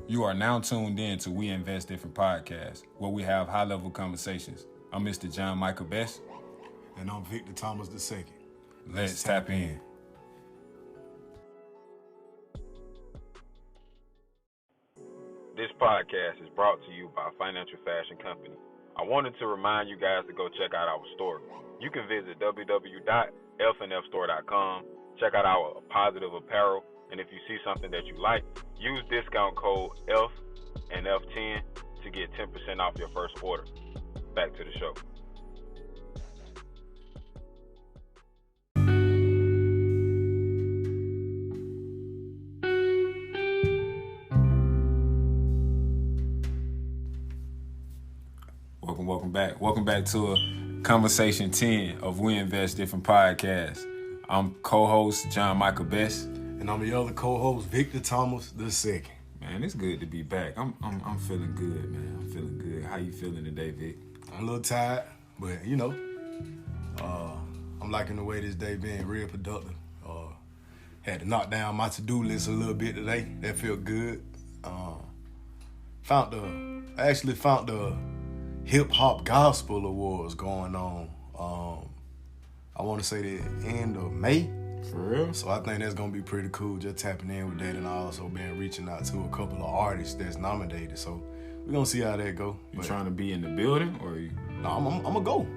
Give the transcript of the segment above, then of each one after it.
You are now tuned in to We Invest Different Podcast, where we have high-level conversations. I'm Mr. John Michael Best. And I'm Victor Thomas II. Let's tap in. This podcast is brought to you by Financial Fashion Company. I wanted to remind you guys to go check out our store. You can visit www.fnfstore.com, check out our positive apparel, and if you see something that you like, use discount code F and F10 to get 10% off your first order. Back to the show. Welcome back to a Conversation 10 of We Invest Different Podcast. I'm co-host John Michael Best. And I'm the other co-host, Victor Thomas II. Man, it's good to be back. I'm feeling good, man. I'm feeling good. How you feeling today, Vic? I'm a little tired, but I'm liking the way this day been real productive. Had to knock down my to-do list a little bit today. That felt good. I actually found the Hip Hop Gospel Awards going on. I want to say the end of May. For real? So I think that's gonna be pretty cool. Just tapping in with that, and I also been reaching out to a couple of artists that's nominated. So we're gonna see how that go. You trying to be in the building or you? No, I'm gonna go.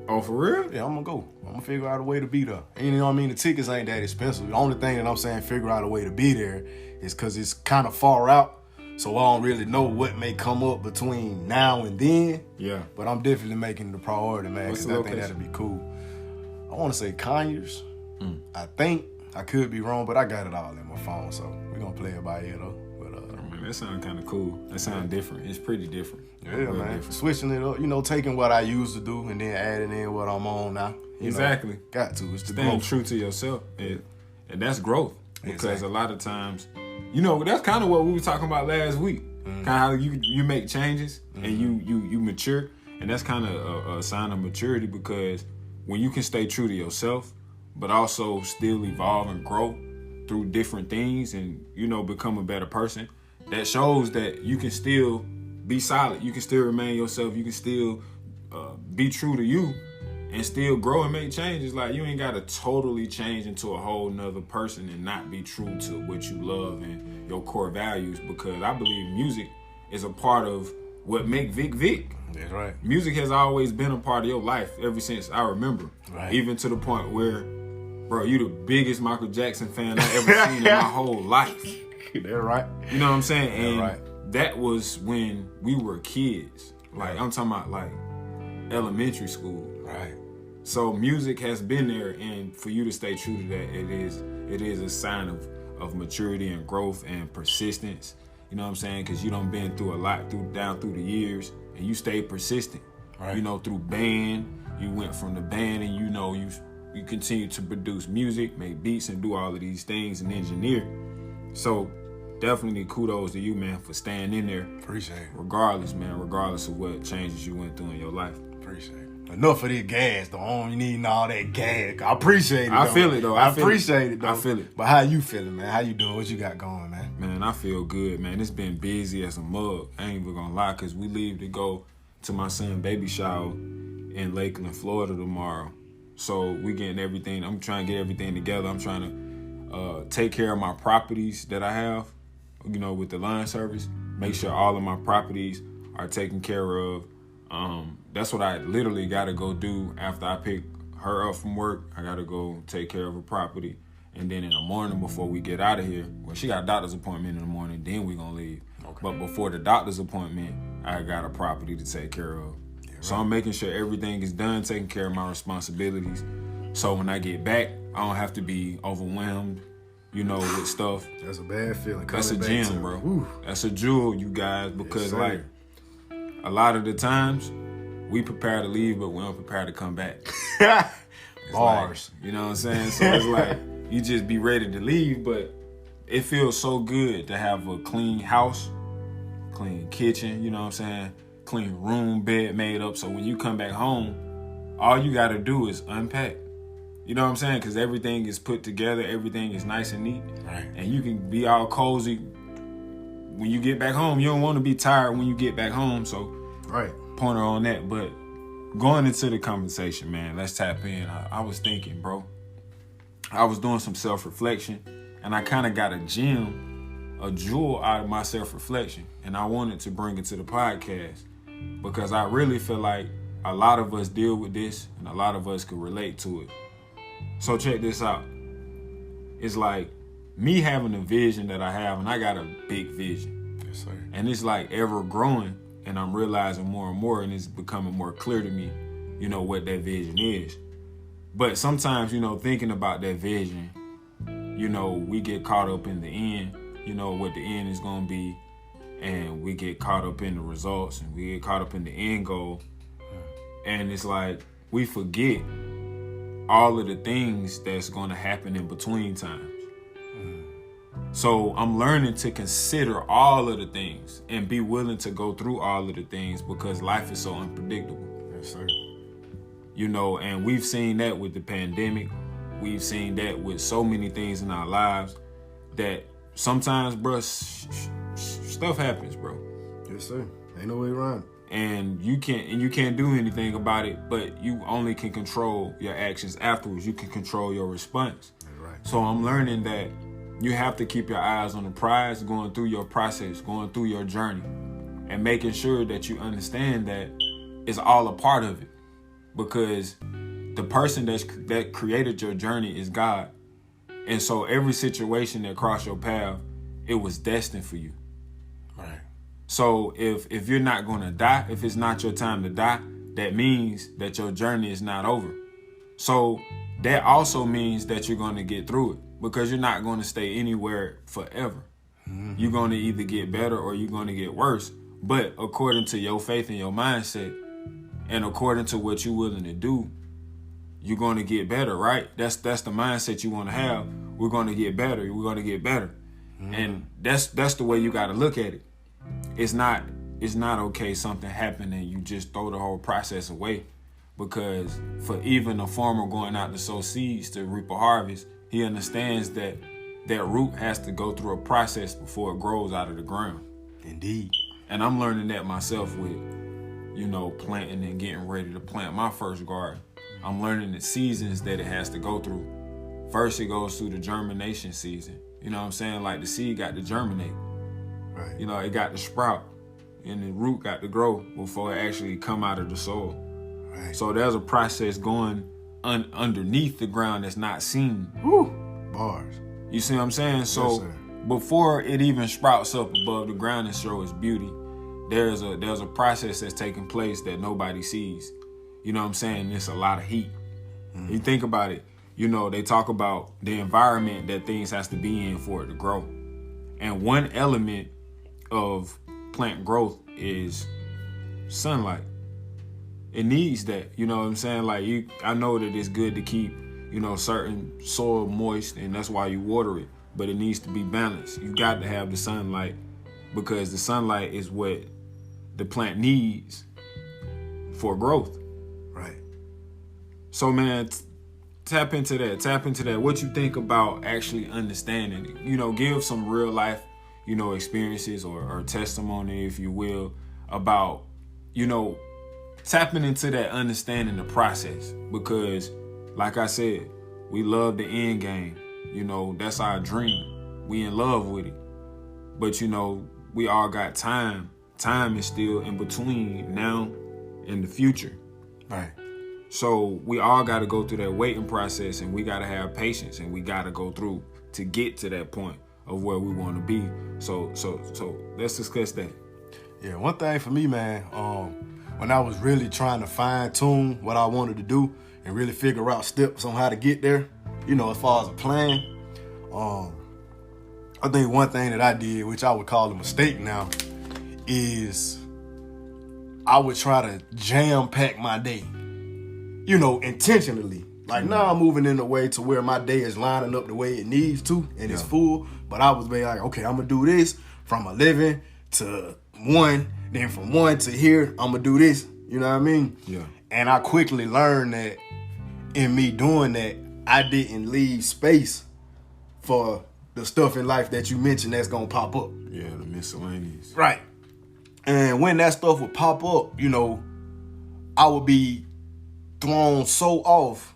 Oh, for real? Yeah, I'm gonna go. I'm gonna figure out a way to be there. And you know what I mean? The tickets ain't that expensive. The only thing that I'm saying figure out a way to be there is because it's kind of far out. So I don't really know what may come up between now and then. Yeah. But I'm definitely making it a priority, man, because I think that'll be cool. I want to say Conyers. I think. I could be wrong, but I got it all in my phone, so we're going to play it by ear, though. But, man, that sounds kind of cool. That sounds different. It's pretty different. Yeah, man. Different. Switching it up, taking what I used to do and then adding in what I'm on now. Exactly. Got to. It's the Staying growth. true to yourself. And that's growth. Because Exactly. a lot of times, that's kind of what we were talking about last week. Kind of how you make changes and you mature. And that's kind of a sign of maturity, because when you can stay true to yourself, but also still evolve and grow through different things and, become a better person, that shows that you can still be solid. You can still remain yourself. You can still be true to you and still grow and make changes. Like, you ain't got to totally change into a whole nother person and not be true to what you love and your core values, because I believe music is a part of what make Vic Vic. That's right. Music has always been a part of your life ever since I remember. Right. Even to the point where, bro, you the biggest Michael Jackson fan I've ever seen in my whole life. That's right. You know what I'm saying? And right. that was when we were kids. Like, I'm talking about like elementary school. Right. So music has been there, and for you to stay true to that, it is a sign of maturity and growth and persistence. You know what I'm saying? Because you done been through a lot down through the years, and you stayed persistent. Right. Through band, you went from the band, and you continue to produce music, make beats, and do all of these things and engineer. So definitely kudos to you, man, for staying in there. Appreciate it. Regardless of what changes you went through in your life. Appreciate it. Enough of this gas, though. You need all that gas. I appreciate it, though. I feel it, though. I appreciate it, though. I feel it. But how you feeling, man? How you doing? What you got going, man? Man, I feel good, man. It's been busy as a mug. I ain't even gonna lie, because we leave to go to my son's baby shower in Lakeland, Florida tomorrow. So we getting everything. I'm trying to get everything together. I'm trying to take care of my properties that I have, with the line service. Make sure all of my properties are taken care of. That's what I literally got to go do after I pick her up from work. I got to go take care of her property. And then in the morning before we get out of here, she got a doctor's appointment in the morning, then we going to leave. Okay. But before the doctor's appointment, I got a property to take care of. Yeah, right. So I'm making sure everything is done, taking care of my responsibilities. So when I get back, I don't have to be overwhelmed, with stuff. That's a bad feeling. That's a gem, bro. Whew. That's a jewel, you guys, because a lot of the times we prepare to leave, but we don't prepare to come back. Bars. Like, you know what I'm saying? So it's like you just be ready to leave, but it feels so good to have a clean house, clean kitchen, clean room, bed made up. So when you come back home, all you got to do is unpack. You know what I'm saying? Because everything is put together, everything is nice and neat. Right. And you can be all cozy, when you get back home, you don't want to be tired when you get back home. So, Right. pointer on that. But going into the conversation, man, let's tap in. I was thinking, bro. I was doing some self-reflection, and I kind of got a jewel out of my self-reflection, and I wanted to bring it to the podcast because I really feel like a lot of us deal with this, and a lot of us could relate to it. So check this out. It's like me having a vision that I have, and I got a big vision. Yes, sir. And it's like ever growing, and I'm realizing more and more, and it's becoming more clear to me, you know, what that vision is. But sometimes, you know, thinking about that vision, you know, we get caught up in the end, you know, what the end is going to be, and we get caught up in the results, and we get caught up in the end goal. And it's like we forget all of the things that's going to happen in between times. So I'm learning to consider all of the things and be willing to go through all of the things because life is so unpredictable. Yes, sir. You know, and we've seen that with the pandemic. We've seen that with so many things in our lives that sometimes, bro, stuff happens, bro. Yes, sir. Ain't no way around it. And you can't do anything about it, but you only can control your actions afterwards. You can control your response. That's right. So I'm learning that you have to keep your eyes on the prize, going through your process, going through your journey, and making sure that you understand that it's all a part of it. Because the person that created your journey is God. And so every situation that crossed your path, it was destined for you. Right. So if you're not going to die, if it's not your time to die, that means that your journey is not over. So that also means that you're going to get through it because you're not going to stay anywhere forever. Mm-hmm. You're going to either get better or you're going to get worse. But according to your faith and your mindset and according to what you're willing to do, you're going to get better, right? That's the mindset you want to have. We're going to get better. We're going to get better. Mm-hmm. And that's the way you got to look at it. It's not okay something happened and you just throw the whole process away, because for even a farmer going out to sow seeds to reap a harvest, he understands that that root has to go through a process before it grows out of the ground. Indeed. And I'm learning that myself with, you know, planting and getting ready to plant my first garden. I'm learning the seasons that it has to go through. First, it goes through the germination season. You know what I'm saying? Like the seed got to germinate. Right. You know, it got to sprout and the root got to grow before it actually come out of the soil. Right. So there's a process going underneath the ground that's not seen. Woo. Bars. You see what I'm saying? So Yes, before it even sprouts up above the ground and shows its beauty, there's a process that's taking place that nobody sees. You know what I'm saying? It's a lot of heat. You think about it, you know, they talk about the environment that things has to be in for it to grow. And one element of plant growth is sunlight. It needs that, you know what I'm saying? Like I know that it's good to keep, you know, certain soil moist, and that's why you water it, but it needs to be balanced. You got to have the sunlight because the sunlight is what the plant needs for growth. Right. So man, tap into that. What you think about actually understanding it? You know, give some real life, you know, experiences or testimony, if you will, about, you know, tapping into that understanding the process. Because like I said, we love the end game. You know, that's our dream. We in love with it. But you know, we all got time. Time is still in between now and the future. Right. So we all got to go through that waiting process, and we got to have patience, and we got to go through to get to that point of where we want to be. So let's discuss that. Yeah, one thing for me, man, when I was really trying to fine tune what I wanted to do and really figure out steps on how to get there, you know, as far as a plan, I think one thing that I did, which I would call a mistake now, is I would try to jam pack my day, you know, intentionally. Like now I'm moving in a way to where my day is lining up the way it needs to and it's full. But I was being like, okay, I'm gonna do this from 11 to 1, then from 1 to here, I'm gonna do this. You know what I mean? Yeah. And I quickly learned that in me doing that, I didn't leave space for the stuff in life that you mentioned that's gonna pop up. Yeah, the miscellaneous. Right. And when that stuff would pop up, you know, I would be thrown so off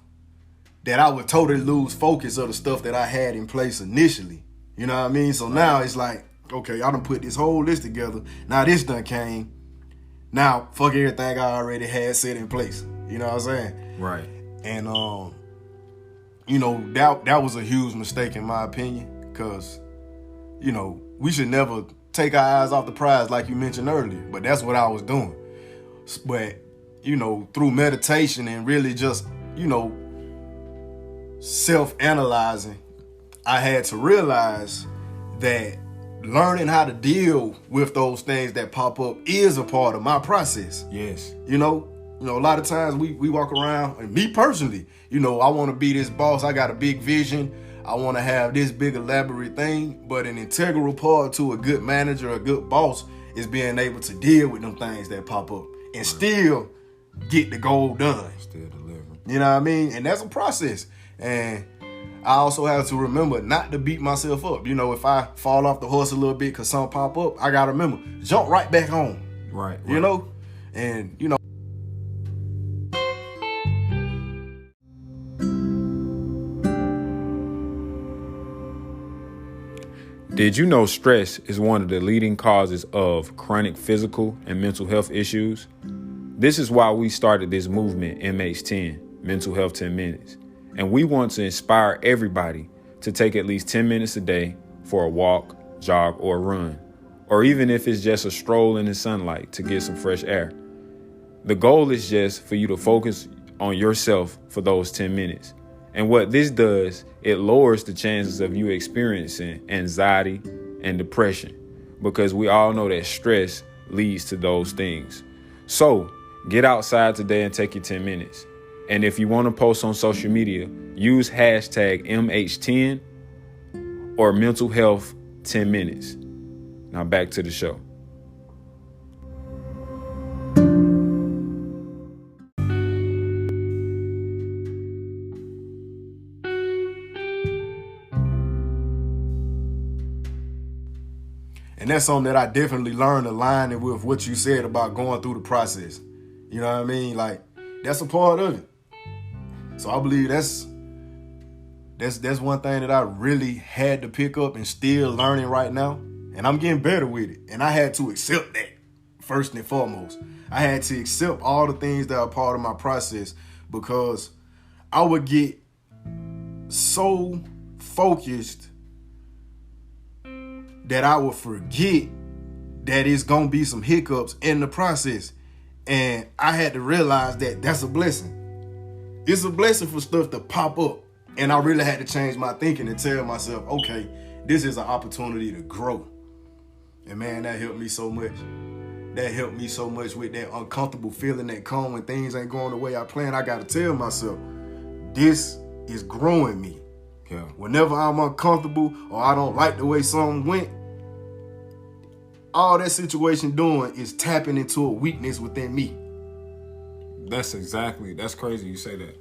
that I would totally lose focus of the stuff that I had in place initially. You know what I mean? So now it's like, okay, I done put this whole list together. Now this done came. Now, fuck everything I already had set in place. You know what I'm saying? Right. And, you know, that was a huge mistake in my opinion, because, you know, we should never take our eyes off the prize like you mentioned earlier, but that's what I was doing. But, you know, through meditation and really just, you know, self-analyzing, I had to realize that learning how to deal with those things that pop up is a part of my process. Yes. You know, a lot of times we walk around, and me personally, you know, I want to be this boss. I got a big vision. I want to have this big elaborate thing. But an integral part to a good manager, a good boss, is being able to deal with them things that pop up and still get the goal done. Still delivering. You know what I mean? And that's a process. And I also have to remember not to beat myself up. You know, if I fall off the horse a little bit because something pop up, I got to remember, jump right back on. Right. You know? And, you know, did you know stress is one of the leading causes of chronic physical and mental health issues? This is why we started this movement, MH10, Mental Health 10 Minutes. And we want to inspire everybody to take at least 10 minutes a day for a walk, jog, or run, or even if it's just a stroll in the sunlight to get some fresh air. The goal is just for you to focus on yourself for those 10 minutes. And what this does, it lowers the chances of you experiencing anxiety and depression, because we all know that stress leads to those things. So get outside today and take your 10 minutes. And if you want to post on social media, use hashtag MH10 or Mental Health 10 Minutes. Now back to the show. and that's something that I definitely learned aligning with what you said about going through the process. You know what I mean? Like, that's a part of it. So I believe that's one thing that I really had to pick up and still learning right now. And I'm getting better with it. And I had to accept that first and foremost. I had to accept all the things that are part of my process, because I would get so focused that I would forget that it's gonna be some hiccups in the process. And I had to realize that that's a blessing. It's a blessing for stuff to pop up. And I really had to change my thinking and tell myself, okay, this is an opportunity to grow. And man, that helped me so much. That helped me so much with that uncomfortable feeling that comes when things ain't going the way I planned. I gotta tell myself, this is growing me. Yeah. Whenever I'm uncomfortable or I don't like the way something went, all that situation doing is tapping into a weakness within me. That's crazy you say that,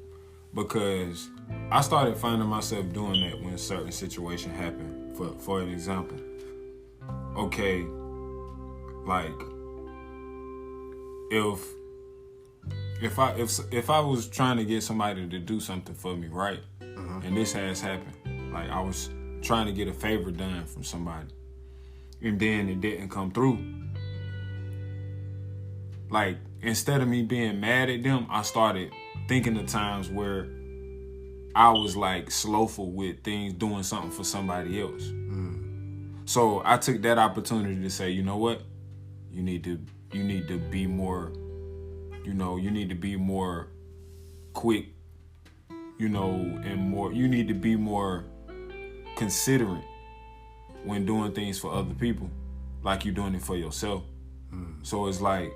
because I started finding myself doing that when a certain situation happened. For an example, okay, like if I was trying to get somebody to do something for me, right, and this has happened, like I was trying to get a favor done from somebody, and then it didn't come through. Like, instead of me being mad at them, I started thinking of times where I was like slowful with things, doing something for somebody else. So I took that opportunity to say, you know what? You need to be more, you need to be more quick, and you need to be more considerate when doing things for other people, like you're doing it for yourself. So it's like,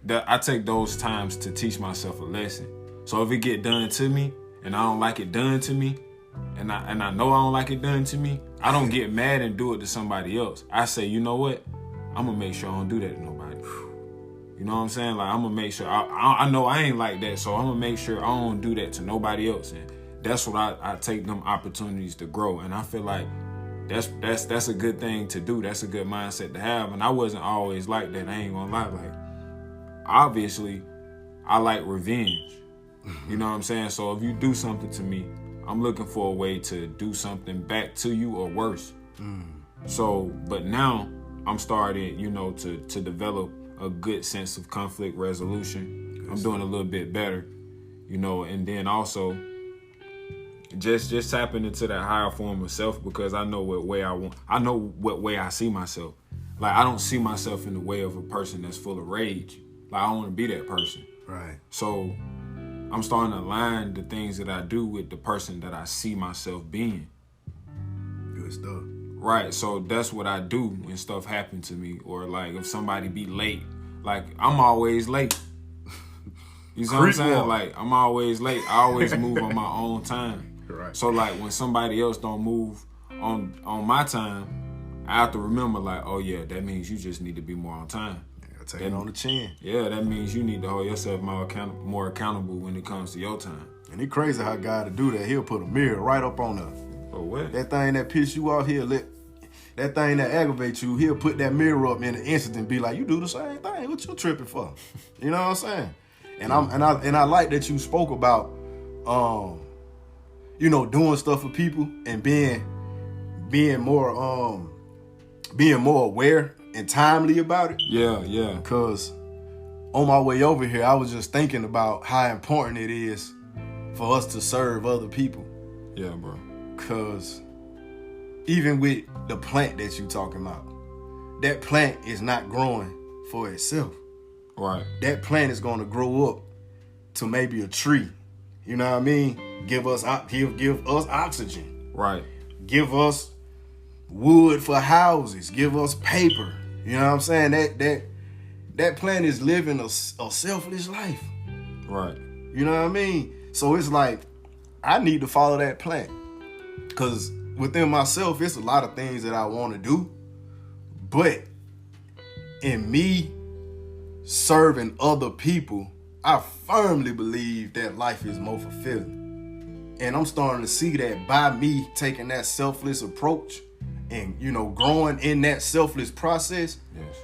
I take those times to teach myself a lesson. So if it get done to me and I don't like it done to me, and I know I don't like it done to me, I don't get mad and do it to somebody else. I say, you know what? I'm gonna make sure I don't do that to nobody. You know what I'm saying? Like, I'm gonna make sure, I know I ain't like that, so I'm gonna make sure I don't do that to nobody else. And that's what I take them opportunities to grow. And I feel like that's a good thing to do. That's a good mindset to have. And I wasn't always like that. I ain't gonna lie. Like, obviously, I like revenge. You know what I'm saying? So if you do something to me, I'm looking for a way to do something back to you or worse. So, but now I'm starting, you know, to develop a good sense of conflict resolution. I'm doing a little bit better, you know, and then also just tapping into that higher form of self, because I know what way I see myself. Like, I don't see myself in the way of a person that's full of rage. Like, I don't want to be that person. Right. So I'm starting to align the things that I do with the person that I see myself being. Good stuff. Right, so that's what I do when stuff happen to me, or like if somebody be late. Like, I'm always late. You see what I'm saying? Like, I'm always late. I always move on my own time. Right. So like when somebody else don't move on my time, I have to remember, like, oh yeah, that means you just need to be more on time. Yeah, take it on the chin. Yeah, that means you need to hold yourself more accountable when it comes to your time. And it's crazy how God to do that. He'll put a mirror right up on us. For what? That thing that piss you off, that thing that aggravates you, he'll put that mirror up in an instant and be like, you do the same thing. What you tripping for? You know what I'm saying? And I like that you spoke about you know, doing stuff for people and being more aware and timely about it. Yeah. Because on my way over here, I was just thinking about how important it is for us to serve other people. Yeah, bro. Because even with the plant that you talking about, that plant is not growing for itself. Right. That plant is going to grow up to maybe a tree. You know what I mean? Give us oxygen. Right. Give us wood for houses. Give us paper. You know what I'm saying? That plant is living a selfless life. Right. You know what I mean? So it's like, I need to follow that plant. Because within myself, it's a lot of things that I want to do. But in me serving other people, I firmly believe that life is more fulfilling. And I'm starting to see that by me taking that selfless approach and, you know, growing in that selfless process, Yes.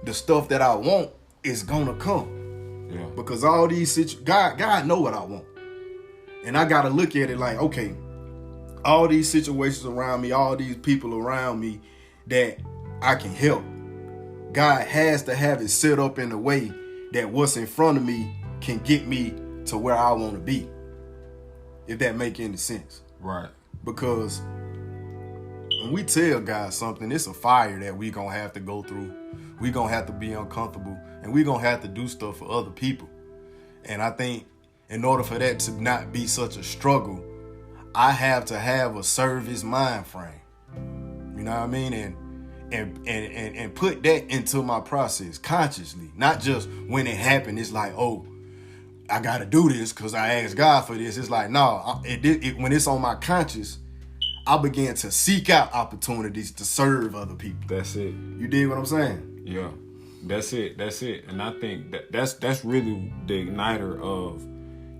the stuff that I want is gonna come. Yeah. Because all these God know what I want. And I gotta look at it like, okay, all these situations around me, all these people around me that I can help, God has to have it set up in a way that what's in front of me can get me to where I want to be. If that make any sense. Right. Because when we tell God something, it's a fire that we gonna have to go through. We gonna have to be uncomfortable, and we gonna have to do stuff for other people. And I think in order for that to not be such a struggle, I have to have a service mind frame. You know what I mean? And put that into my process consciously, not just when it happened. It's like, oh, I gotta do this because I asked God for this. It's like, no, when it's on my conscience, I begin to seek out opportunities to serve other people. That's it. You dig what I'm saying? Yeah. That's it. And I think that's really the igniter of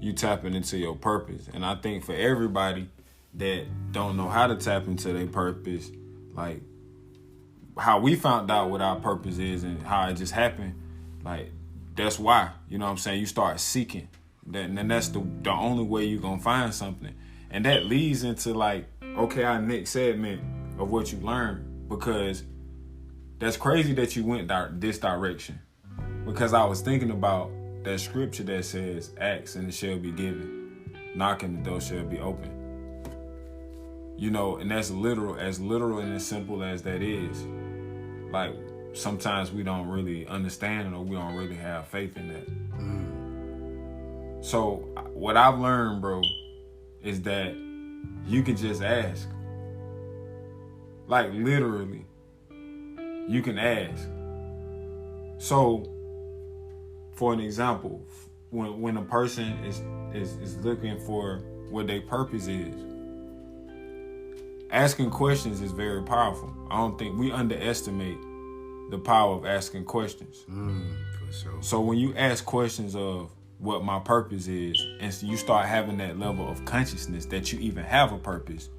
you tapping into your purpose. And I think for everybody that don't know how to tap into their purpose, like how we found out what our purpose is and how it just happened, like that's why, you know what I'm saying, you start seeking that, and that's the only way you're gonna find something. And that leads into like, okay, our next segment of what you learned, because that's crazy that you went this direction, because I was thinking about that scripture that says, ask and it shall be given, knock and the door shall be open. You know, and that's literal and as simple as that is. Like, sometimes we don't really understand, or we don't really have faith in that. So what I've learned, bro, is that you can just ask. Like, literally, you can ask. So, for an example, when a person is looking for what their purpose is, asking questions is very powerful. I don't think we underestimate the power of asking questions. For sure. So when you ask questions of what my purpose is, and so you start having that level of consciousness that you even have a purpose,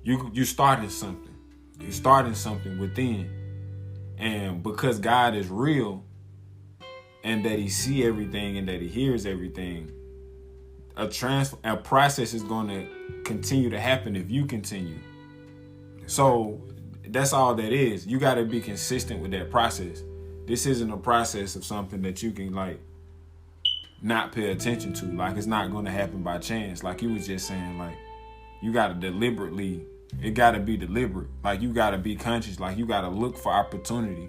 you started something. You're starting something within. And because God is real and that he see everything and that he hears everything, a process is going to continue to happen if you continue. So that's all that is. You got to be consistent with that process. This isn't a process of something that you can like not pay attention to. Like it's not going to happen by chance. Like you was just saying, like you got to deliberately, it got to be deliberate. Like you got to be conscious. Like you got to look for opportunity,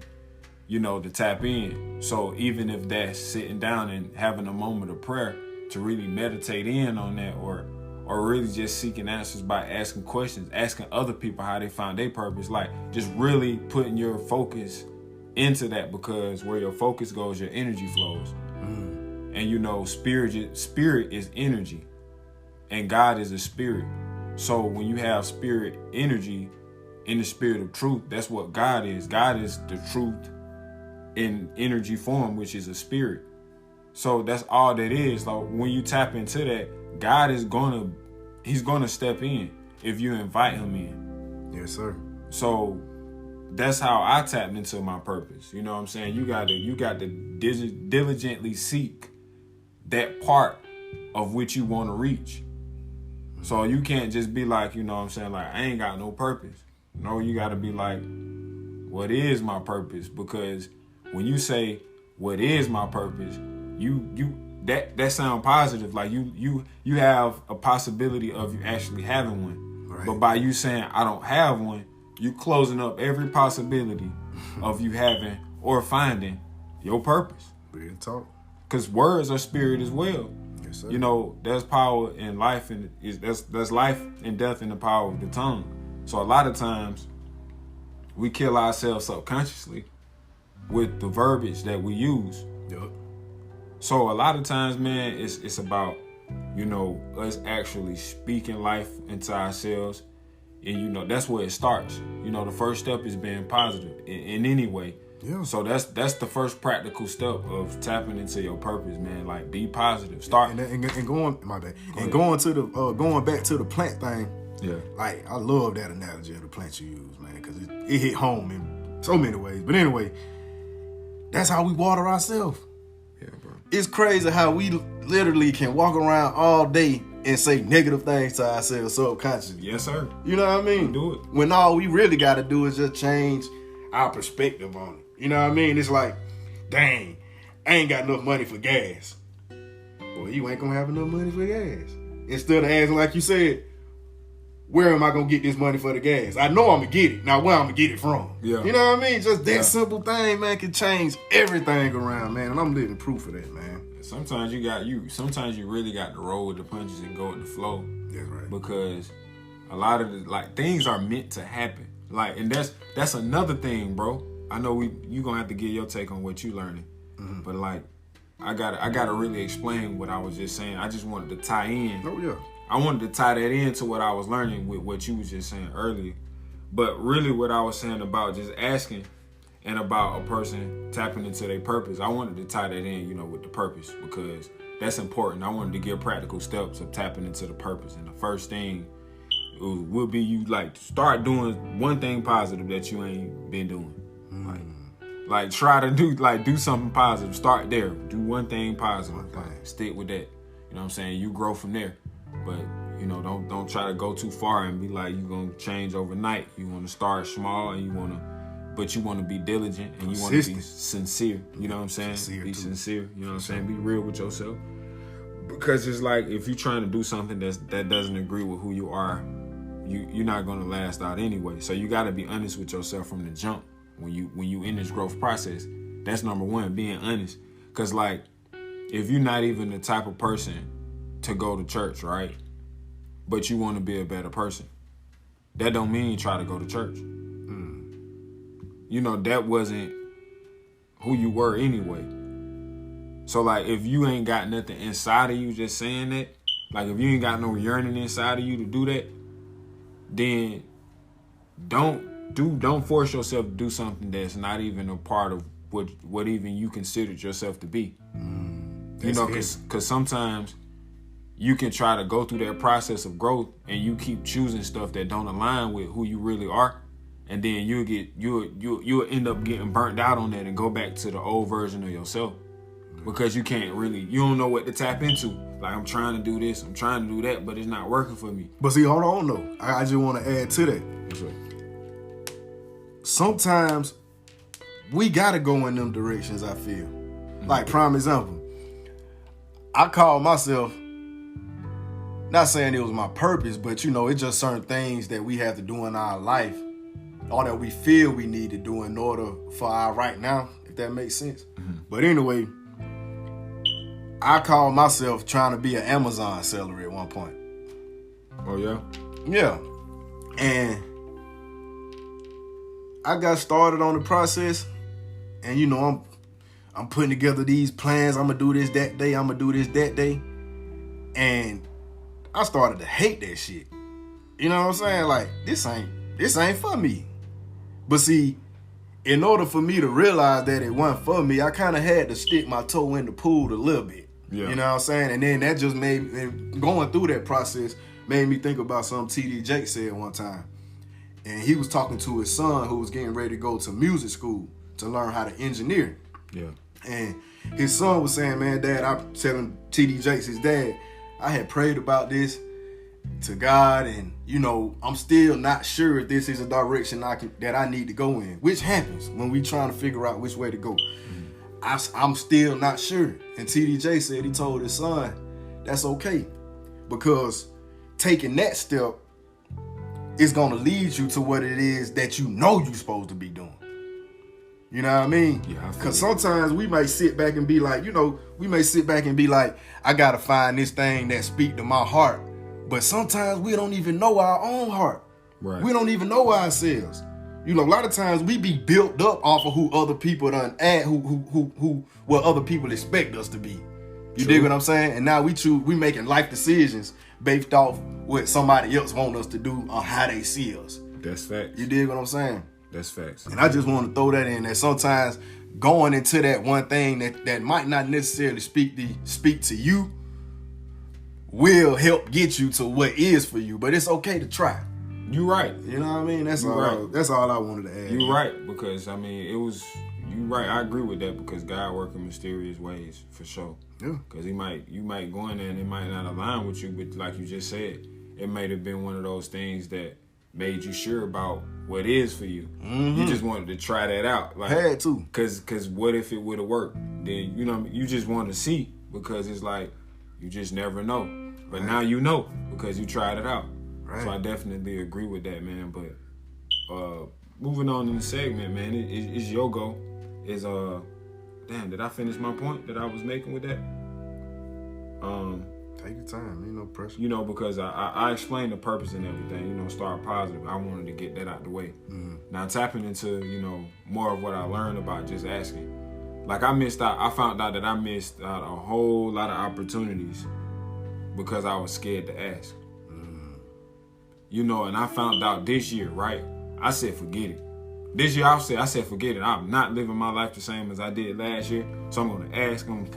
you know, to tap in. So even if that's sitting down and having a moment of prayer to really meditate in on that, or really just seeking answers by asking questions, asking other people how they found their purpose, like just really putting your focus into that, because where your focus goes, your energy flows. And you know, spirit is energy and God is a spirit. So when you have spirit energy in the spirit of truth, that's what God is. God is the truth in energy form, which is a spirit. So that's all that is. Like when you tap into that, God is he's gonna step in if you invite him in. Yes, sir. So that's how I tapped into my purpose. You know what I'm saying? You got to diligently seek that part of which you want to reach. So you can't just be like, you know what I'm saying, like I ain't got no purpose. No, you got to be like, what is my purpose? Because when you say what is my purpose, that sound positive. Like you have a possibility of you actually having one. Right. But by you saying I don't have one, you closing up every possibility of you having or finding your purpose. Real talk. Because words are spirit as well. Yes, sir. You know, there's power in life, and there's life and death in the power of the tongue. So a lot of times we kill ourselves subconsciously with the verbiage that we use. Yep. So a lot of times, man, it's about, you know, us actually speaking life into ourselves. And, you know, that's where it starts. You know, the first step is being positive in any way. Yeah. So that's the first practical step of tapping into your purpose, man. Like, be positive. Start and going. My bad. And going to the going back to the plant thing. Yeah. Like I love that analogy of the plant you use, man, because it hit home in so many ways. But anyway, that's how we water ourselves. Yeah, bro. It's crazy how we literally can walk around all day and say negative things to ourselves subconsciously. Yes, sir. You know what I mean? Do it. When all we really got to do is just change our perspective on it. You know what I mean? It's like, dang, I ain't got enough money for gas. Well, you ain't gonna have enough money for gas. Instead of asking, like you said, where am I gonna get this money for the gas? I know I'm gonna get it. Now, where I'm gonna get it from? Yeah. You know what I mean? Just that simple thing, man, can change everything around, man. And I'm living proof of that, man. Sometimes you really got to roll with the punches and go with the flow. That's right. Because a lot of things are meant to happen. Like, and that's another thing, bro. I know you gonna have to give your take on what you learning. Mm-hmm. But like, I gotta really explain what I was just saying. I just wanted to tie in. Oh yeah. I wanted to tie that into what I was learning with what you was just saying earlier. But really what I was saying about just asking and about a person tapping into their purpose, I wanted to tie that in, you know, with the purpose, because that's important. I wanted to give practical steps of tapping into the purpose. And the first thing will be you like start doing one thing positive that you ain't been doing. Like try to do something positive. Start there. Do one thing positive. Like, stick with that. You know what I'm saying? You grow from there. But you know, don't try to go too far and be like you gonna change overnight. You wanna start small and you wanna be diligent and you wanna be sincere. You know what I'm saying? Be sincere. You know what I'm saying? Be real with yourself. Because it's like if you're trying to do something that doesn't agree with who you are, you're not gonna last out anyway. So you gotta be honest with yourself from the jump. When you in this growth process, that's number one, being honest. Cause like, if you're not even the type of person to go to church, right? But you want to be a better person, that don't mean try to go to church. You know, that wasn't who you were anyway. So like, if you ain't got nothing inside of you just saying that, like if you ain't got no yearning inside of you to do that, then don't force yourself to do something that's not even a part of what even you considered yourself to be. You know, because sometimes you can try to go through that process of growth and you keep choosing stuff that don't align with who you really are, and then you'll end up getting burnt out on that and go back to the old version of yourself because you don't know what to tap into. Like, I'm trying to do this, I'm trying to do that, but it's not working for me. But see, hold on though. I just want to add to that. Sometimes we gotta go in them directions, I feel. Like, prime example, I call myself, not saying it was my purpose, but it's just certain things that we have to do in our life or that we feel we need to do in order for our right now, if that makes sense. But anyway, I call myself trying to be an Amazon seller at one point. Oh, yeah? Yeah. And I got started on the process, and I'm putting together these plans. I'm gonna do this that day. I'm gonna do this that day. And I started to hate that shit. You know what I'm saying? Like, this ain't for me. But see, in order for me to realize that it wasn't for me, I kind of had to stick my toe in the pool a little bit. Yeah. You know what I'm saying? And then that just going through that process made me think about something TD Jakes said one time. And he was talking to his son who was getting ready to go to music school to learn how to engineer. Yeah. And his son was saying, man, Dad, I'm telling TD Jakes, his dad, I had prayed about this to God, and I'm still not sure if this is a direction that I need to go in, which happens when we trying to figure out which way to go. I'm still not sure. And TDJ said he told his son, that's okay, because taking that step is going to lead you to what it is that you're supposed to be doing. You know what I mean? Yeah. Because sometimes we may sit back and be like, I got to find this thing that speak to my heart. But sometimes we don't even know our own heart. Right. We don't even know ourselves. A lot of times we be built up off of who other people done add, who what other people expect us to be. You dig what I'm saying? And now we making life decisions based off what somebody else want us to do or how they see us. That's facts. You dig what I'm saying? That's facts. And I just want to throw that in there. Sometimes going into that one thing that might not necessarily speak to you will help get you to what is for you. But it's okay to try. You right. You know what I mean? That's all I wanted to add. You right, because you right. I agree with that, because God works in mysterious ways, for sure. Yeah. Because you might go in there and it might not align with you, but like you just said, it might have been one of those things that made you sure about what is for you. Mm-hmm. You just wanted to try that out. Like, had to. Cause what if it would have worked? Then you just want to see, because it's like you just never know. But now you know, because you tried it out. Right. So I definitely agree with that, man. But moving on in the segment, man, it's your go. Damn, did I finish my point that I was making with that? Take your time, ain't no pressure. Because I explained the purpose and everything, start positive. I wanted to get that out the way. Mm-hmm. Now tapping into, more of what I learned about just asking. Like, I found out that I missed out a whole lot of opportunities because I was scared to ask. And I found out this year, right? I said, forget it. This year I said, forget it. I'm not living my life the same as I did last year. So I'm gonna ask, I'm gonna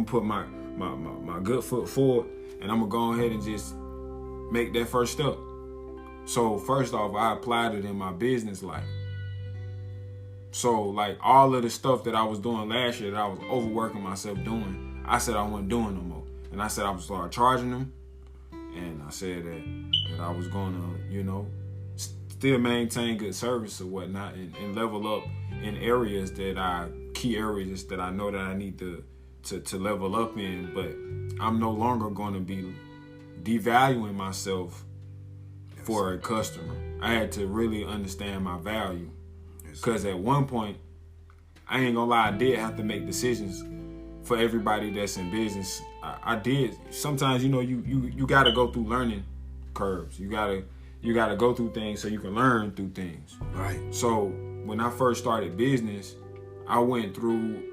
put my good foot forward, and I'm gonna go ahead and just make that first step. So first off, I applied it in my business life. So like all of the stuff that I was doing last year that I was overworking myself doing, I said I wasn't doing no more. And I said I would start charging them. And I said that I was going to, still maintain good service or whatnot, and level up in key areas that I know that I need to level up in. But I'm no longer going to be devaluing myself for a customer. I had to really understand my value. Because at one point, I ain't gonna lie, I did have to make decisions for everybody that's in business. I did. Sometimes, you got to go through learning curves. You gotta go through things so you can learn through things. Right. So when I first started business, I went through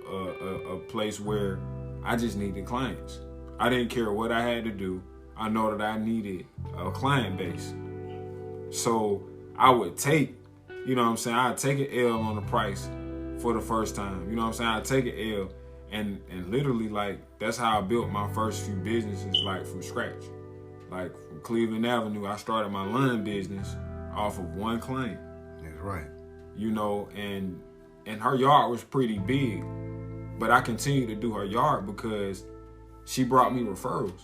a place where I just needed clients. I didn't care what I had to do. I know that I needed a client base. So I would take, I'd take an L on the price for the first time. I'd take an L. And literally, like, that's how I built my first few businesses, like, from scratch. Like, from Cleveland Avenue, I started my lawn business off of one client. Yeah. Right. You know, and her yard was pretty big, but I continued to do her yard because she brought me referrals.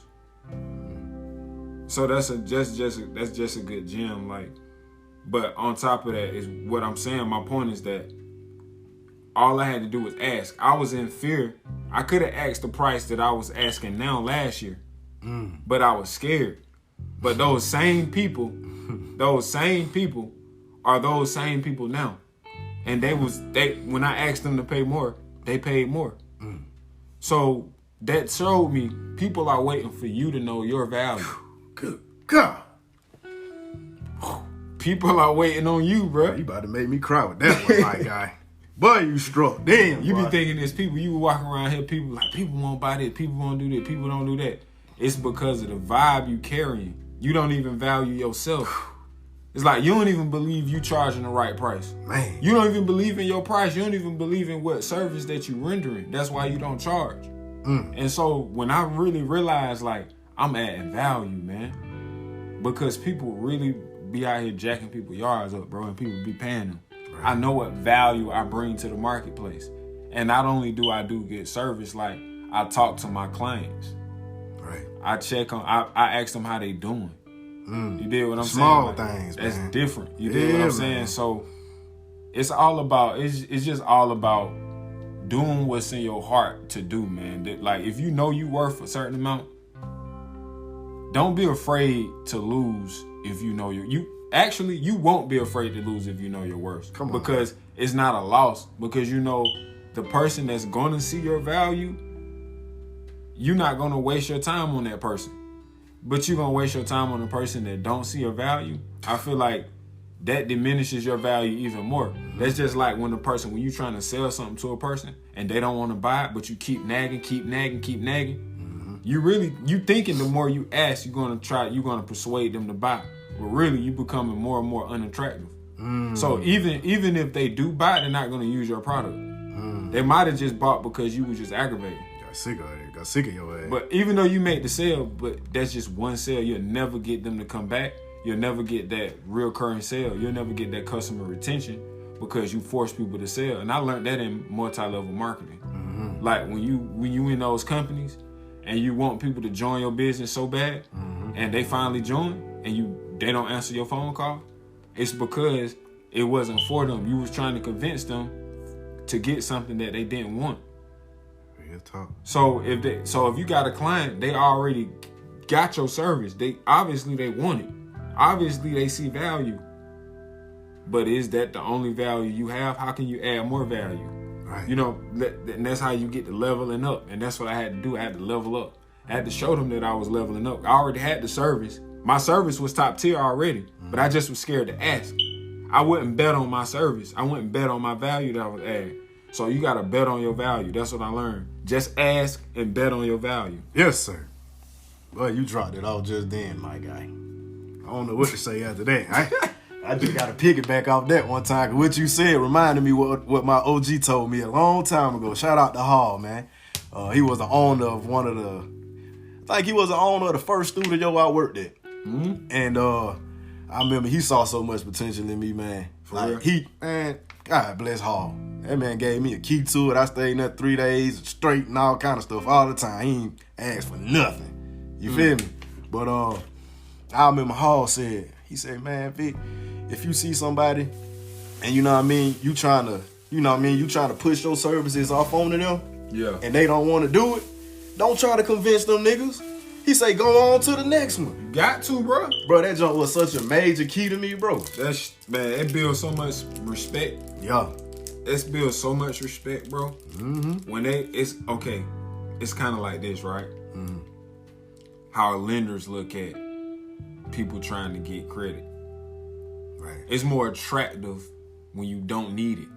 So that's just a good gem. Like, but on top of that is what I'm saying. My point is that all I had to do was ask. I was in fear. I could have asked the price that I was asking now last year, but I was scared. But those same people are those same people now. And when I asked them to pay more, they paid more. So that showed me people are waiting for you to know your value. Good God. People are waiting on you, bro. You about to make me cry with that one, my guy. Boy, you struck. Damn, You boy. be thinking there's people, you walking around here, people won't buy this, people won't do this, people don't do that. It's because of the vibe you carrying. You don't even value yourself. It's like you don't even believe you charging the right price. Man. You don't even believe in your price. You don't even believe in what service that you rendering. That's why you don't charge. And so when I really realized, like, I'm adding value, man, because people really be out here jacking people's yards up, bro, and people be paying them. Right. I know what value I bring to the marketplace. And not only do I do good service, like, I talk to my clients. Right. I check on, I ask them how they doing. You did what I'm Small saying? Like, things, that's man. different. You did what I'm saying? Man. So it's all about, it's just all about doing what's in your heart to do, man. Like, if you know you worth a certain amount, don't be afraid to lose if you know you won't be afraid to lose if you know your worth. Come on, because it's not a loss. Because you know the person that's gonna see your value, you're not gonna waste your time on that person. But you're gonna waste your time on the person that don't see your value. I feel like that diminishes your value even more. That's just like when you trying to sell something to a person and they don't want to buy it, but you keep nagging. You thinking the more you ask, you're gonna persuade them to buy. But really, you becoming more and more unattractive. So even if they do buy, they're not gonna use your product. They might have just bought because you was just aggravated. Got sick of your ass. But even though you make the sale, but that's just one sale, you'll never get them to come back. You'll never get that recurring sale. You'll never get that customer retention because you force people to sell. And I learned that in multi-level marketing. Like when you in those companies and you want people to join your business so bad, and they finally join and they don't answer your phone call, it's because it wasn't for them. You was trying to convince them to get something that they didn't want. Real talk. So if you got a client, they already got your service. They want it. Obviously they see value. But is that the only value you have? How can you add more value? Right. You know, and that's how you get to leveling up. And that's what I had to do. I had to level up. I had to show them that I was leveling up. I already had the service. My service was top tier already, but I just was scared to ask. I wouldn't bet on my service. I wouldn't bet on my value that I was adding. So you got to bet on your value. That's what I learned. Just ask and bet on your value. Yes, sir. Well, you dropped it off just then, my guy. I don't know what to say after that. I just got to pick it back off that one time. Cause what you said reminded me what my OG told me a long time ago. Shout out to Hall, man. He was the owner of he was the owner of the first studio I worked at. And I remember he saw so much potential in me, man. God bless Hall. That man gave me a key to it. I stayed in there 3 days straight and all kind of stuff all the time. He ain't asked for nothing. You feel me? But I remember Hall said, man, Vic, if you see somebody and you trying to push your services off onto them, and they don't want to do it, don't try to convince them niggas. He say, go on to the next one. Got to, bro. Bro, that junk was such a major key to me, bro. It builds so much respect. Yeah. It builds so much respect, bro. When it's kind of like this, right? How lenders look at people trying to get credit. Right. It's more attractive when you don't need it.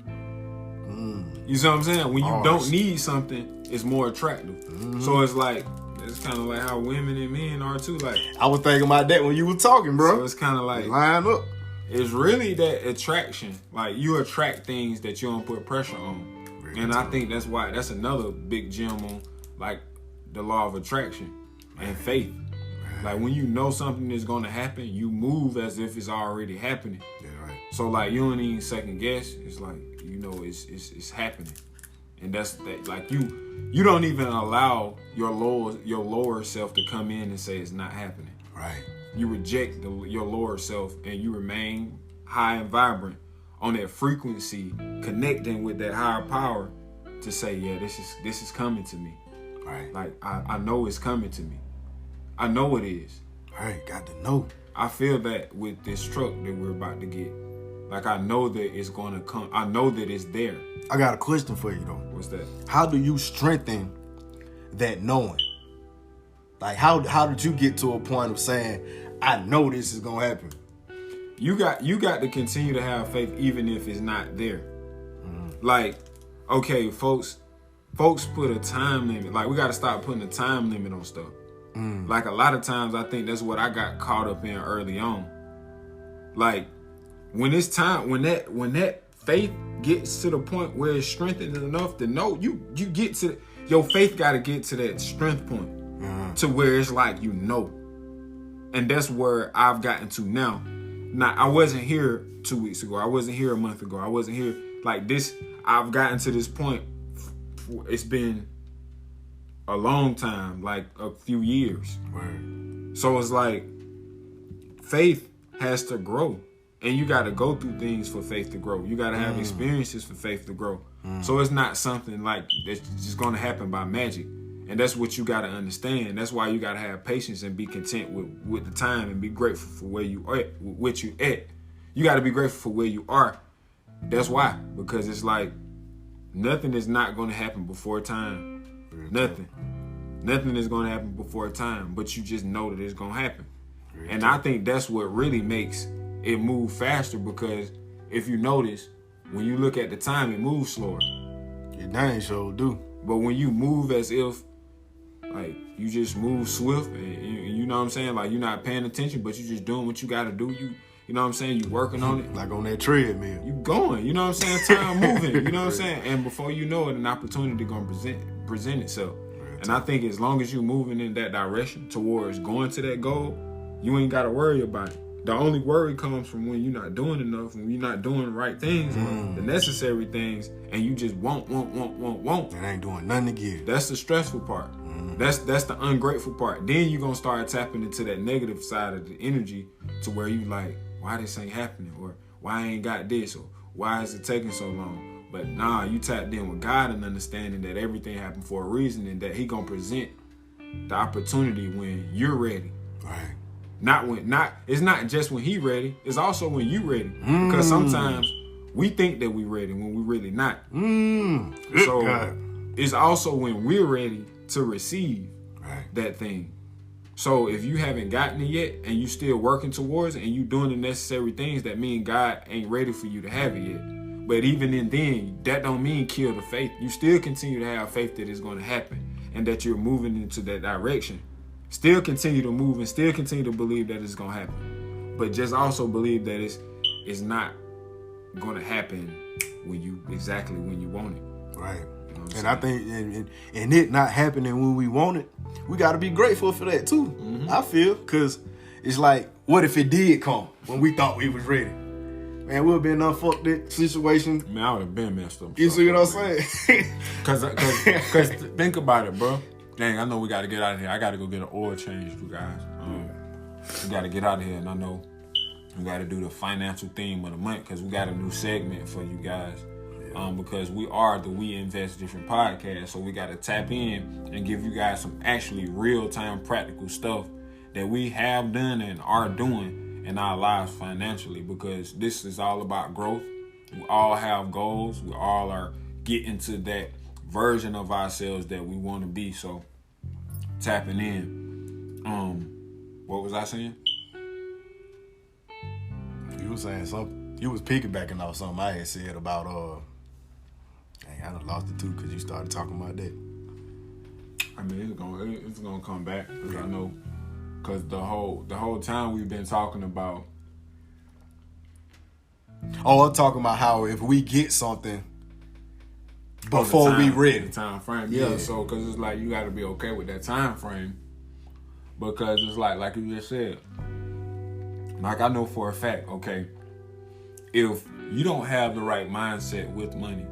You see what I'm saying? When you don't need something, it's more attractive. So it's kind of like how women and men are too. Like, I was thinking about that when you were talking, bro. So it's kind of like line up. It's really that attraction. Like, you attract things that you don't put pressure on. And I think that's another big gem on, like, the law of attraction and faith. Like, when you know something is going to happen, you move as if it's already happening. Yeah, right. So like you don't even second guess. It's like, you know, it's happening. And that's that, like you don't even allow your lower self to come in and say it's not happening. Right. You reject your lower self and you remain high and vibrant on that frequency, connecting with that higher power to say, yeah, this is coming to me. Right. Like I know it's coming to me. I know it is. Right. Got to know. I feel that with this truck that we're about to get. Like I know that it's gonna come. I know that it's there. I got a question for you though. What's that? How do you strengthen that knowing? Like how did you get to a point of saying, I know this is gonna happen? You got to continue to have faith even if it's not there. Like, okay, folks put a time limit. Like we gotta stop putting a time limit on stuff. Like a lot of times I think that's what I got caught up in early on. Like when it's time, when that faith gets to the point where it's strengthened enough to know, you get to your faith got to get to that strength point to where it's like, you know. And that's where I've gotten to now. Now, I wasn't here 2 weeks ago. I wasn't here a month ago. I wasn't here like this. I've gotten to this point. It's been a long time, like a few years. Right. So it's like faith has to grow. And you got to go through things for faith to grow. You got to have experiences for faith to grow. So it's not something like that's just going to happen by magic. And that's what you got to understand. That's why you got to have patience and be content with the time and be grateful for where you are at, what you at. You got to be grateful for where you are. That's why. Because it's like nothing is not going to happen before time. Nothing. Nothing is going to happen before time. But you just know that it's going to happen. And I think that's what really makes it move faster, because if you notice, when you look at the time, it moves slower. It dang sure do. But when you move as if, like, you just move swift, and you know what I'm saying? Like, you're not paying attention, but you just doing what you got to do. You know what I'm saying? You working on it. Like on that treadmill. You going, you know what I'm saying? Time moving, you know what I'm saying? And before you know it, an opportunity going to present itself. And I think as long as you're moving in that direction towards going to that goal, you ain't got to worry about it. The only worry comes from when you're not doing enough, when you're not doing the right things, the necessary things, and you just want. And ain't doing nothing to give. That's the stressful part. That's the ungrateful part. Then you're going to start tapping into that negative side of the energy to where you like, why this ain't happening? Or why I ain't got this? Or why is it taking so long? But nah, you tapped in with God and understanding that everything happened for a reason and that he going to present the opportunity when you're ready. Right. It's not just when he ready, it's also when you ready. Because sometimes we think that we ready when we really not. So God. It's also when we're ready to receive that thing. So if you haven't gotten it yet and you still working towards it and you doing the necessary things, that mean God ain't ready for you to have it yet. But even then, that don't mean kill the faith. You still continue to have faith that it's going to happen and that you're moving into that direction. Still continue to move and still continue to believe that it's going to happen. But just also believe that it's not going to happen when you want it. Right. You know and I think and it not happening when we want it, we got to be grateful for that too. I feel, because it's like, what if it did come when we thought we was ready? Man, we'll be in a fucked that situation. Man, I would have been messed up. You see what I'm saying? Because think about it, bro. Dang, I know we got to get out of here. I got to go get an oil change, you guys. We got to get out of here, and I know we got to do the financial theme of the month because we got a new segment for you guys. Because we are the We Invest Different podcast, so we got to tap in and give you guys some actually real-time practical stuff that we have done and are doing in our lives financially, because this is all about growth. We all have goals. We all are getting to that version of ourselves that we want to be. So tapping in. What was I saying? You were saying something. You was piggybacking off something I had said about dang, I done lost it too because you started talking about that. I mean, it's gonna come back because I know, because the whole time we've been talking about. Oh, I'm talking about how if we get something before we ready. The time frame, yeah. So, because it's like you got to be okay with that time frame, because it's like you just said. Like I know for a fact, okay, if you don't have the right mindset with money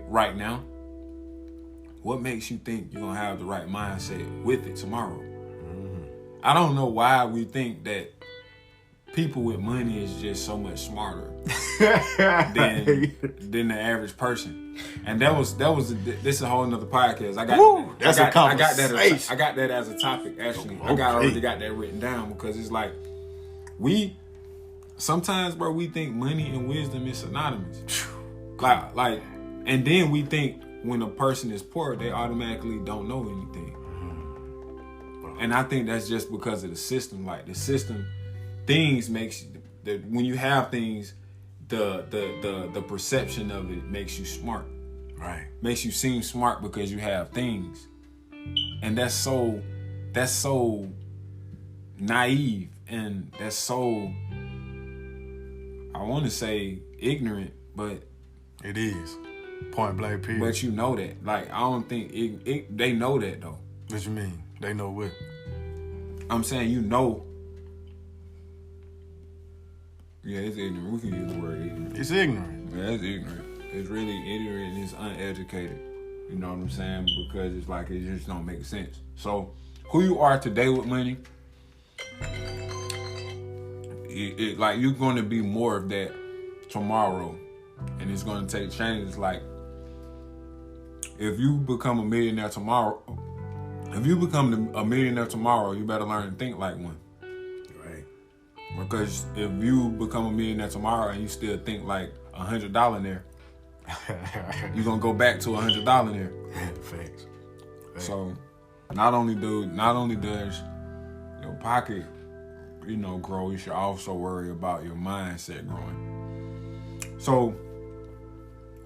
right now, what makes you think you're going to have the right mindset with it tomorrow? Mm-hmm. I don't know why we think that people with money is just so much smarter than the average person. And this is a whole nother podcast. I got that as a topic, actually. Okay. I already got that written down, because it's like, sometimes, bro, we think money and wisdom is synonymous. Like, and then we think when a person is poor, they automatically don't know anything. And I think that's just because of the system. Like, the system, things makes that when you have things, the perception of it makes you smart. Right. Makes you seem smart because you have things. And that's so naive, and that's so, I want to say ignorant, but it is. Point blank period. But you know that. Like, I don't think they know that, though. What you mean? They know what? I'm saying, you know. Yeah, it's ignorant. We can use the word ignorant. It's ignorant. Yeah, it's ignorant. It's really ignorant and it's uneducated. You know what I'm saying? Because it's like, it just don't make sense. So, who you are today with money, like, you're going to be more of that tomorrow. And it's going to take changes. Like, if you become a millionaire tomorrow, you better learn to think like one. Right. Because if you become a millionaire tomorrow and you still think like $100 you're going to go back to $100 Facts. So, not only does your pocket, grow, you should also worry about your mindset growing. So,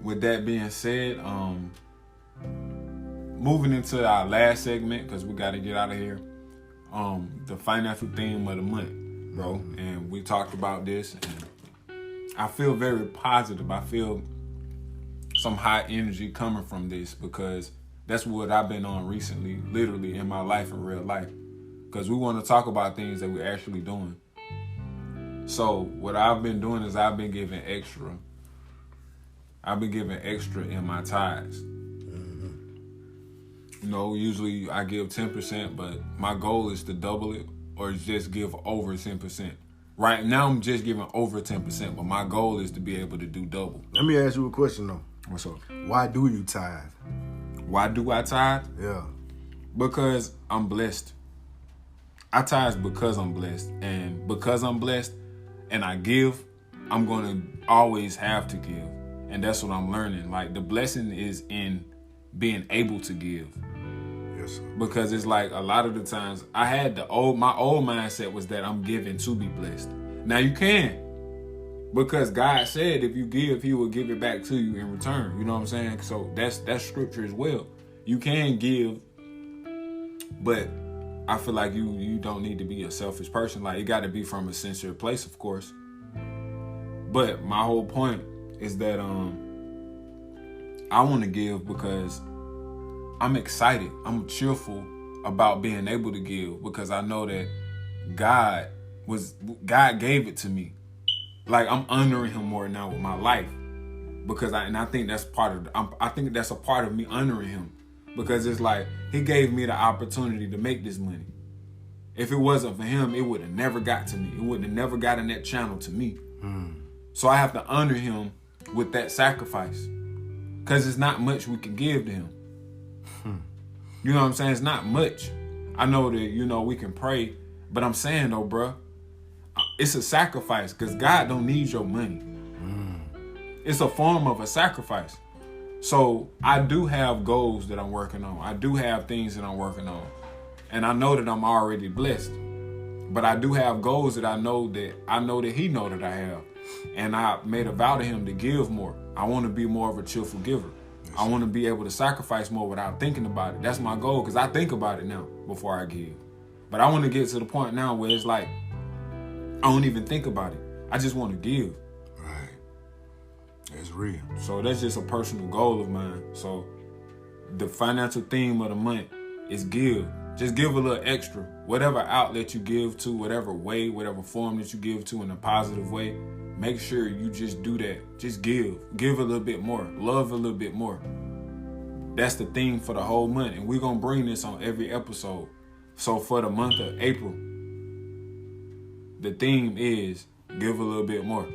with that being said, moving into our last segment, because we got to get out of here, the financial theme of the month, bro. And we talked about this, and I feel very positive. I feel some high energy coming from this, because that's what I've been on recently, literally in my life, in real life. Because we want to talk about things that we're actually doing. So what I've been doing is I've been giving extra in my tithes. Usually I give 10%, but my goal is to double it or just give over 10%. Right now I'm just giving over 10%, but my goal is to be able to do double. Let me ask you a question though. What's up? Why do you tithe? Why do I tithe? Yeah. Because I'm blessed. I tithe because I'm blessed. And because I'm blessed and I give, I'm going to always have to give. And that's what I'm learning. Like, the blessing is in being able to give. Yes, sir. Because it's like, a lot of the times I had my old mindset was that I'm giving to be blessed. Now you can. Because God said if you give, he will give it back to you in return. You know what I'm saying? So that's scripture as well. You can give, but I feel like you don't need to be a selfish person. Like, it got to be from a sincere place, of course. But my whole point is that I want to give because I'm excited. I'm cheerful about being able to give, because I know that God gave it to me. Like, I'm honoring him more now with my life, because I think that's I think that's a part of me honoring him, because it's like, he gave me the opportunity to make this money. If it wasn't for him, it would have never got to me. It would have never gotten that channel to me. So I have to honor him with that sacrifice, because it's not much we can give to him. You know what I'm saying? It's not much. I know that, we can pray, but I'm saying though, bruh, it's a sacrifice, because God don't need your money. It's a form of a sacrifice. So I do have goals that I'm working on. I do have things that I'm working on. And I know that I'm already blessed. But I do have goals that I know that he know that I have. And I made a vow to him to give more. I want to be more of a cheerful giver. I want to be able to sacrifice more without thinking about it. That's my goal, because I think about it now before I give. But I want to get to the point now where it's like, I don't even think about it. I just want to give. Right. That's real. So that's just a personal goal of mine. So the financial theme of the month is give. Just give a little extra. Whatever outlet you give to, whatever way, whatever form that you give to in a positive way, make sure you just do that. Just give a little bit more, love a little bit more. That's the theme for the whole month, and we're gonna bring this on every episode. So for the month of April, the theme is give a little bit more.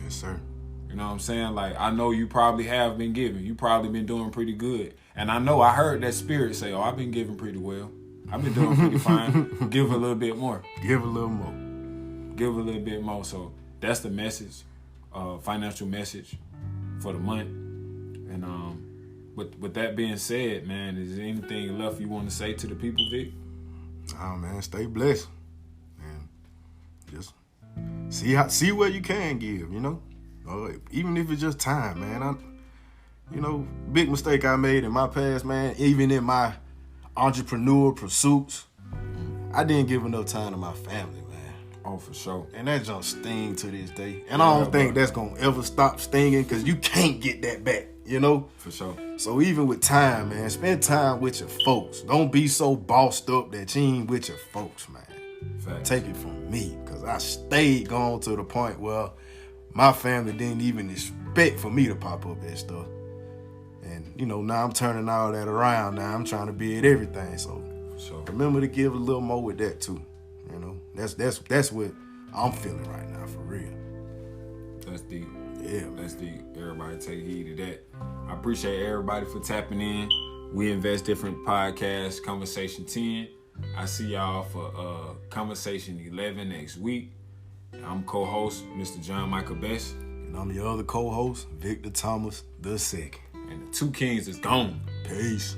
Yes, sir. You know what I'm saying? Like, I know you probably have been giving. You probably been doing pretty good. And I know I heard that spirit say, oh, I've been giving pretty well. I've been doing pretty fine. Give a little bit more. Give a little more. Give a little bit more. So that's the message, financial message for the month. And with that being said, man, is there anything left you want to say to the people, Vic? Oh, man, stay blessed. And just see what you can give, you know? Even if it's just time, man. Big mistake I made in my past, man, even in my entrepreneur pursuits, I didn't give enough time to my family, man. Oh, for sure. And that just sting to this day. And I don't think that's going to ever stop stinging because you can't get that back, you know? For sure. So even with time, man, spend time with your folks. Don't be so bossed up that you ain't with your folks, man. Facts. Take it from me, because I stayed gone to the point where my family didn't even expect for me to pop up that stuff. And, now I'm turning all that around. Now I'm trying to be at everything. So Sure. remember to give a little more with that too. That's what I'm feeling right now, for real. That's deep. Yeah. That's deep. Everybody take heed of that. I appreciate everybody for tapping in. We Invest Different Podcast, Conversation 10. I see y'all for Conversation 11 next week. I'm co-host, Mr. John Michael Best. And I'm your other co-host, Victor Thomas II. And the Two Kings is gone. Peace.